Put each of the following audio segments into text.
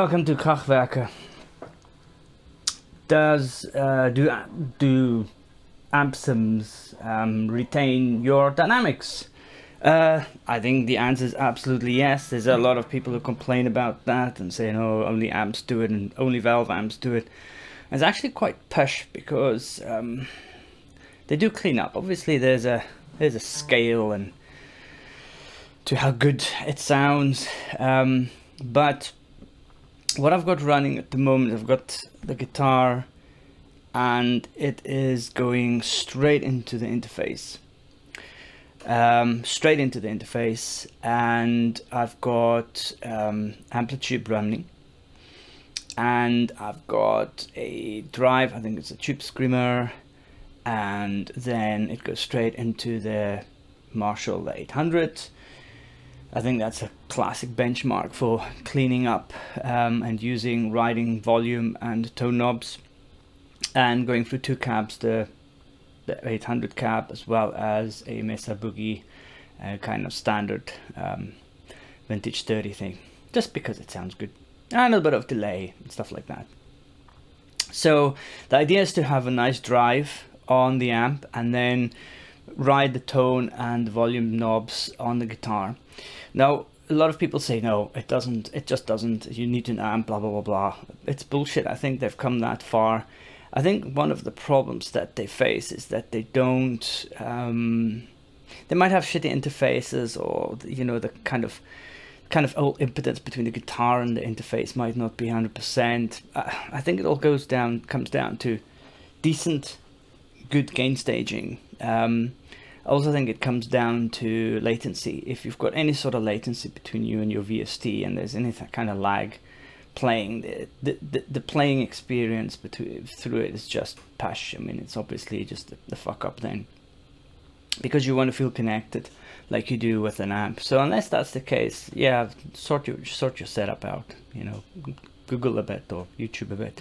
Welcome to Krachtwerke. Do amp sims retain your dynamics? I think the answer is absolutely yes. There's a lot of people who complain about that and say, no, only amps do it and only Valve amps do it. It's actually quite push because they do clean up. Obviously, there's a scale and to how good it sounds, but what I've got running at the moment, I've got the guitar and it is going straight into the interface. And I've got Amplitube running, and I've got a drive, I think it's a Tube Screamer, and then it goes straight into the Marshall800. I think that's a classic benchmark for cleaning up and using riding volume and tone knobs, and going through two cabs, the 800 cab as well as a Mesa Boogie kind of standard vintage 30 thing, just because it sounds good, and a little bit of delay and stuff like that. So the idea is to have a nice drive on the amp and then ride the tone and the volume knobs on the guitar. Now, a lot of people say, no, it doesn't, it just doesn't, you need an amp, blah, blah, blah, blah. It's bullshit. I think they've come that far. I think one of the problems that they face is that they don't, they might have shitty interfaces, or, you know, the kind of old impedance between the guitar and the interface might not be 100%. I think it all comes down to decent, good gain staging. I also think it comes down to latency. If you've got any sort of latency between you and your VST, and there's any kind of lag playing, the playing experience through it is just pash. I mean, it's obviously just the fuck up then, because you want to feel connected like you do with an amp. So unless that's the case, yeah, sort your setup out, you know, Google a bit or YouTube a bit.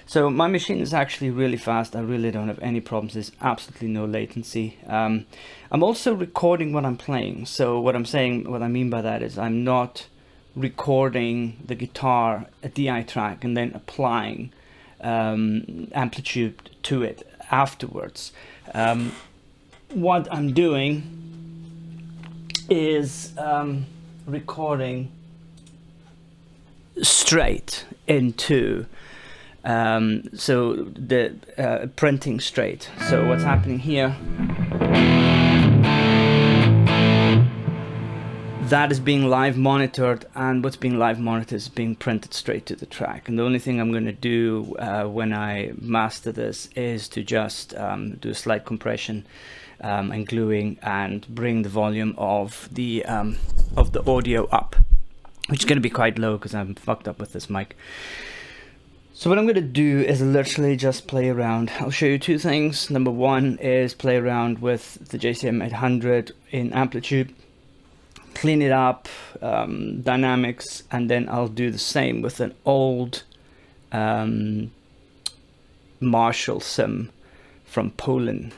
So my machine is actually really fast. I really don't have any problems. There's absolutely no latency. I'm also recording what I'm playing. So what I mean by that is I'm not recording the guitar, a DI track, and then applying Amplitube to it afterwards. What I'm doing is recording straight into so the printing straight. So what's happening here, that is being live monitored, and what's being live monitored is being printed straight to the track. And the only thing I'm going to do when I master this is to just do a slight compression and gluing, and bring the volume of the audio up, which is going to be quite low because I'm fucked up with this mic. So what I'm going to do is literally just play around. I'll show you two things. Number one is play around with the JCM 800 in Amplitube, clean it up, dynamics, and then I'll do the same with an old Marshall sim from Poulin,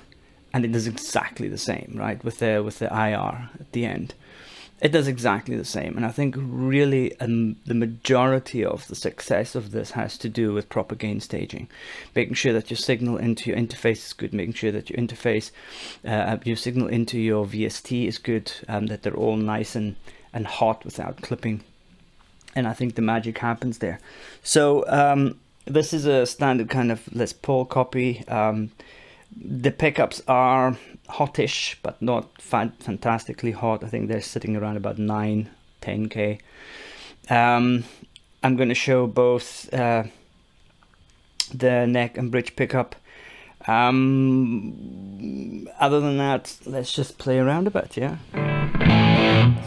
and it does exactly the same, right? With the IR at the end. It does exactly the same, and I think really the majority of the success of this has to do with proper gain staging, making sure that your signal into your interface is good, making sure that your interface, your signal into your VST is good, that they're all nice and hot without clipping, and I think the magic happens there. So this is a standard kind of Les Paul copy. The pickups are hotish, but not fantastically hot. I think they're sitting around about 9-10k. I'm going to show both the neck and bridge pickup. Other than that, let's just play around a bit, yeah?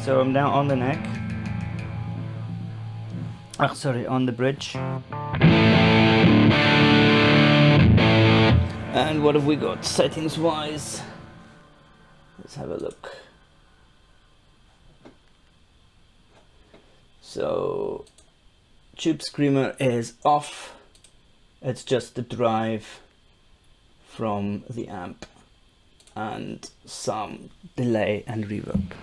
So I'm now on the neck. Oh, sorry, on the bridge. And what have we got settings wise? Let's have a look. So Tube Screamer is off. It's just the drive from the amp and some delay and reverb.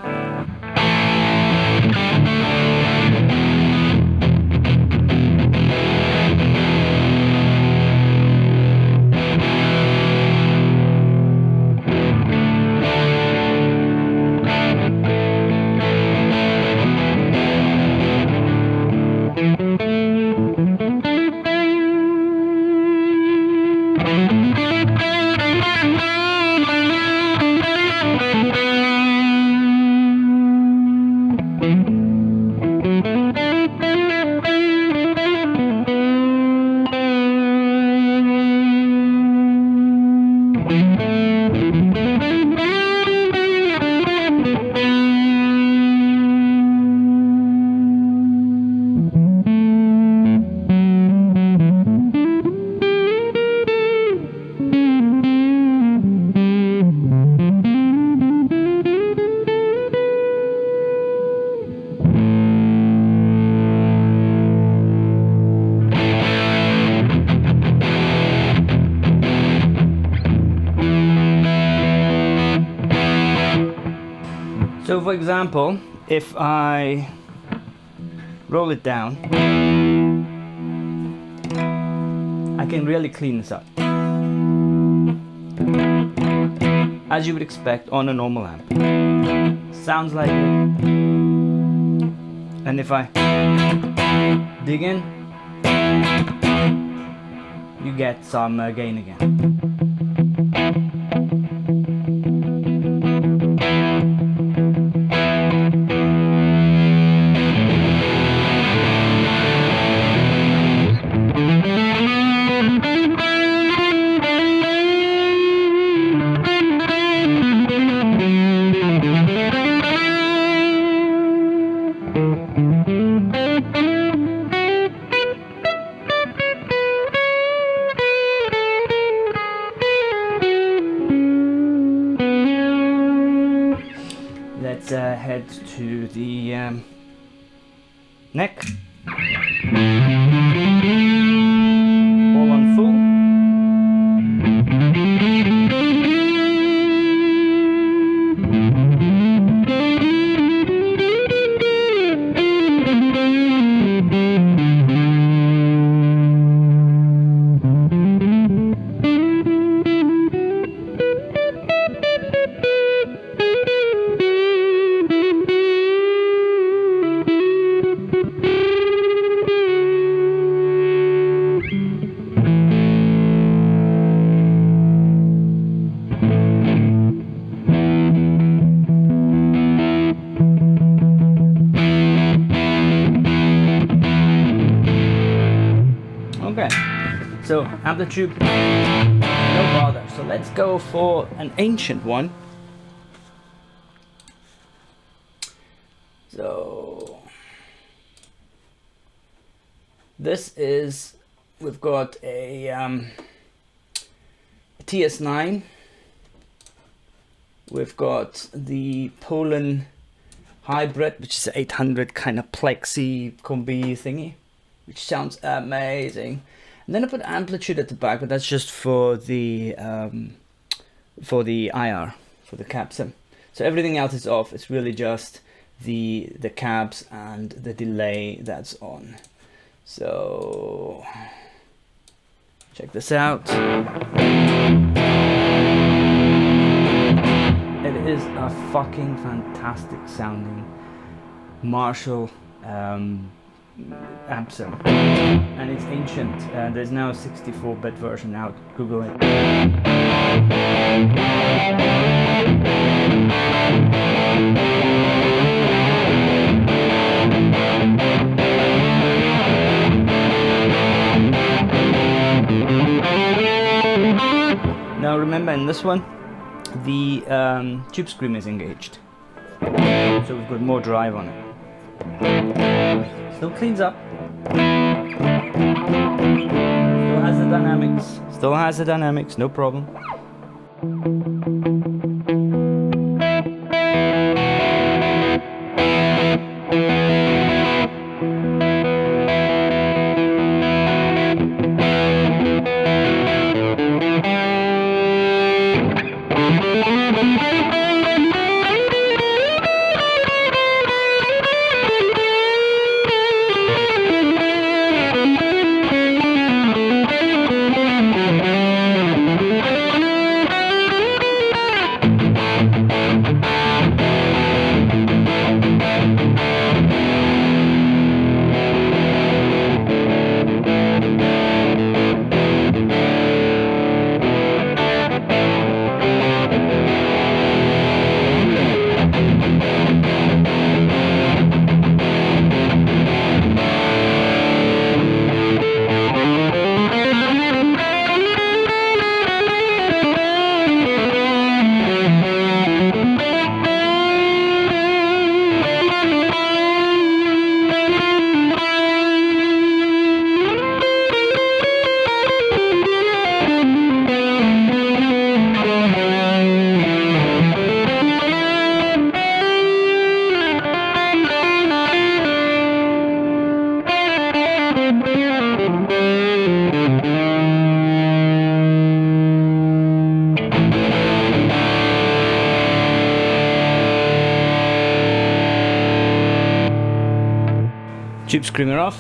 So for example, if I roll it down, I can really clean this up, as you would expect on a normal amp. Sounds like it. And if I dig in, you get some gain again. Let's head to the neck. All on full. Okay, so Amplitube, no bother. So let's go for an ancient one. So this is, we've got a TS9. We've got the Poulin High Brit, which is 800 kind of plexi combi thingy, which sounds amazing. And then I put amplitude at the back, but that's just for the IR, for the cab sim. So everything else is off. It's really just the cabs and the delay that's on. So check this out. It is a fucking fantastic sounding Marshall amp sim, and it's ancient. There's now a 64-bit version out. Google it. Now remember, in this one the tube screamer is engaged, so we've got more drive on it. Still cleans up. Still has the dynamics. Still has the dynamics, no problem. Tube screamer off.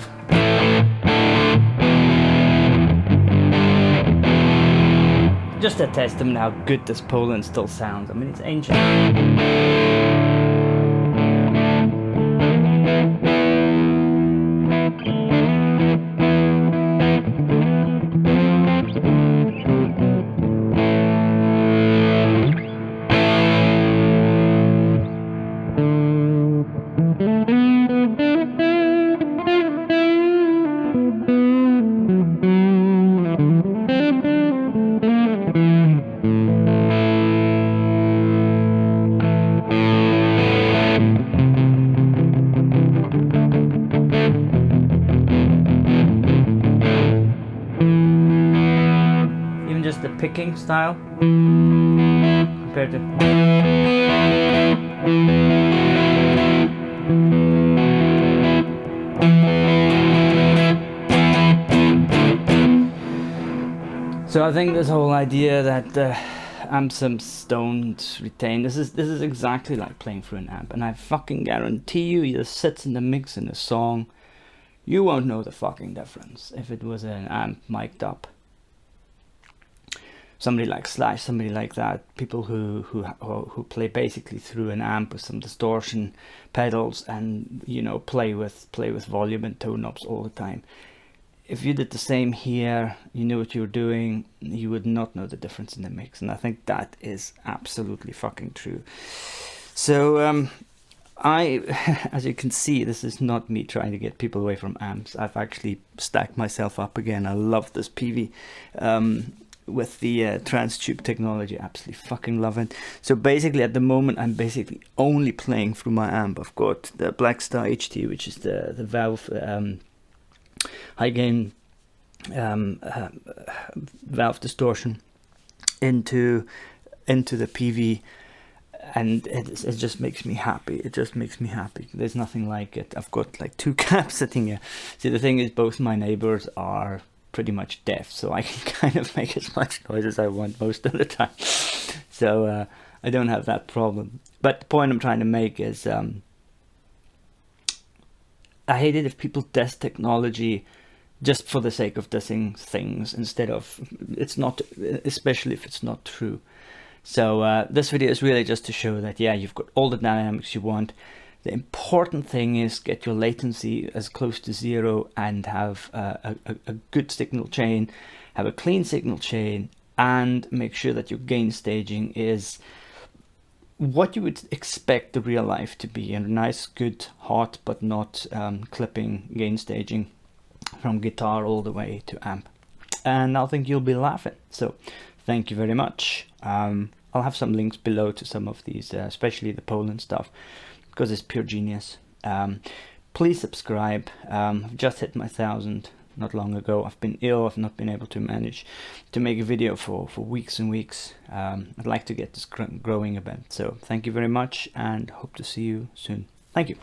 Just to test them how good this Poulin still sounds. I mean, it's ancient. The picking style compared to so I think this whole idea that amp sims don't retain, this is exactly like playing through an amp, and I fucking guarantee you, either sits in the mix in a song, you won't know the fucking difference if it was an amp mic'd up. Somebody like Slash, somebody like that, people who play basically through an amp with some distortion pedals and, you know, play with volume and tone knobs all the time. If you did the same here, you knew what you were doing, you would not know the difference in the mix, and I think that is absolutely fucking true. So as you can see, this is not me trying to get people away from amps. I've actually stacked myself up again. I love this PV. With the trans-tube technology, absolutely fucking love it. So basically at the moment I'm basically only playing through my amp. I've got the Blackstar HT, which is the valve high gain valve distortion into the PV, and it just makes me happy. It just makes me happy. There's nothing like it. I've got like 2 cabs sitting here. See, the thing is, both my neighbors are pretty much deaf, so I can kind of make as much noise as I want most of the time. So I don't have that problem. But the point I'm trying to make is I hate it if people test technology just for the sake of testing things instead of, it's not, especially if it's not true. So this video is really just to show that, yeah, you've got all the dynamics you want. The important thing is get your latency as close to 0 and have a good signal chain, have a clean signal chain, and make sure that your gain staging is what you would expect the real life to be, a nice, good, hot, but not clipping gain staging from guitar all the way to amp. And I think you'll be laughing. So thank you very much. I'll have some links below to some of these, especially the Poulin stuff, because it's pure genius. Please subscribe. I've just hit my 1,000 not long ago. I've been ill. I've not been able to manage to make a video for weeks and weeks. I'd like to get this growing a bit. So thank you very much, and hope to see you soon. Thank you.